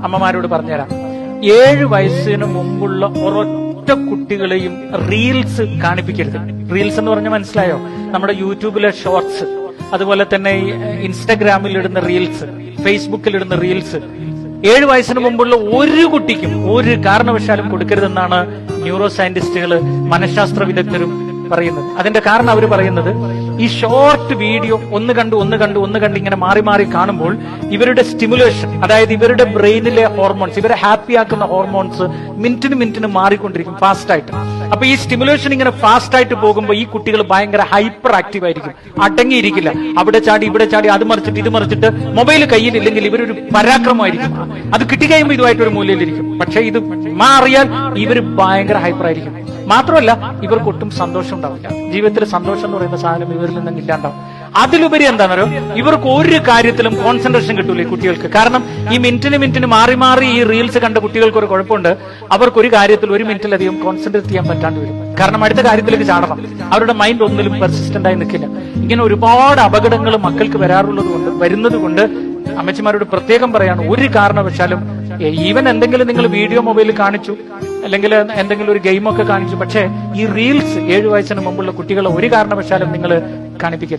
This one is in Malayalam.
അമ്മമാരോട് പറഞ്ഞുതരാം. 7 വയസ്സിന് മുമ്പുള്ള ഒരൊറ്റ കുട്ടികളെയും റീൽസ് കാണിപ്പിക്കരുത്. റീൽസ് എന്ന് പറഞ്ഞാൽ മനസ്സിലായോ? നമ്മുടെ യൂട്യൂബിലെ ഷോർട്സ്, അതുപോലെ തന്നെ ഇൻസ്റ്റഗ്രാമിൽ ഇടുന്ന റീൽസ്, ഫേസ്ബുക്കിൽ ഇടുന്ന റീൽസ് 7 വയസ്സിന് മുമ്പുള്ള ഒരു കുട്ടിക്കും ഒരു കാരണവശാലും കൊടുക്കരുതെന്നാണ് ന്യൂറോ സയന്റിസ്റ്റുകൾ, മനഃശാസ്ത്ര വിദഗ്ധരും പറയുന്നത്. അതിന്റെ കാരണം അവർ പറയുന്നത്, ഈ ഷോർട്ട് വീഡിയോ ഒന്ന് കണ്ട് ഇങ്ങനെ മാറി മാറി കാണുമ്പോൾ ഇവരുടെ സ്റ്റിമുലേഷൻ, അതായത് ഇവരുടെ ബ്രെയിനിലെ ഹോർമോൺസ്, ഇവരെ ഹാപ്പി ആക്കുന്ന ഹോർമോൺസ് മിനിറ്റിന് മാറിക്കൊണ്ടിരിക്കും ഫാസ്റ്റ് ആയിട്ട്. അപ്പൊ ഈ സ്റ്റിമുലേഷൻ ഇങ്ങനെ ഫാസ്റ്റ് ആയിട്ട് പോകുമ്പോൾ ഈ കുട്ടികൾ ഭയങ്കര ഹൈപ്പർ ആക്റ്റീവ് ആയിരിക്കും, അടങ്ങിയിരിക്കില്ല. അവിടെ ചാടി ഇവിടെ ചാടി, അത് മറിച്ചിട്ട് ഇത് മറിച്ചിട്ട്. മൊബൈൽ കയ്യിലില്ലെങ്കിൽ ഇവരൊരു പരാക്രമമായിരിക്കും. അത് കിട്ടിക്കഴിയുമ്പോൾ ഇതുമായിട്ടൊരു മൂലയിലിരിക്കും. പക്ഷെ ഇത് അറിയാൻ ഇവർ ഭയങ്കര ഹൈപ്പർ ആയിരിക്കും. മാത്രമല്ല ഇവർക്ക് ഒട്ടും സന്തോഷം ഉണ്ടാവില്ല. ജീവിതത്തിൽ സന്തോഷം എന്ന് പറയുന്ന സാധനം ഇവരിൽ നിന്നും ഇല്ലാണ്ടാവും. അതിലുപരി എന്താണോ, ഇവർക്ക് ഒരു കാര്യത്തിലും കോൺസെൻട്രേഷൻ കിട്ടൂല ഈ കുട്ടികൾക്ക്. കാരണം ഈ മിനിറ്റിന് മാറി ഈ റീൽസ് കണ്ട കുട്ടികൾക്ക് ഒരു കുഴപ്പമുണ്ട്, അവർക്ക് ഒരു കാര്യത്തിൽ 1 മിനിറ്റിലധികം കോൺസെൻട്രേറ്റ് ചെയ്യാൻ പറ്റാണ്ട് വരും. കാരണം അടുത്ത കാര്യത്തിലേക്ക് ചാടണം. അവരുടെ മൈൻഡ് ഒന്നിലും പെർസിസ്റ്റന്റ് ആയി നിൽക്കില്ല. ഇങ്ങനെ ഒരുപാട് അപകടങ്ങൾ മക്കൾക്ക് വരുന്നത് കൊണ്ട് അമ്മച്ചിമാരോട് പ്രത്യേകം പറയാണ്, ഒരു കാരണവശാലും ഈവൻ എന്തെങ്കിലും നിങ്ങൾ വീഡിയോ മൊബൈലിൽ കാണിച്ചു, അല്ലെങ്കിൽ എന്തെങ്കിലും ഒരു ഗെയിമൊക്കെ കാണിച്ചു, പക്ഷേ ഈ റീൽസ് 7 വയസ്സിന് മുമ്പുള്ള കുട്ടികളെ ഒരു കാരണവശാലും നിങ്ങൾ കാണിപ്പിക്കരുത്.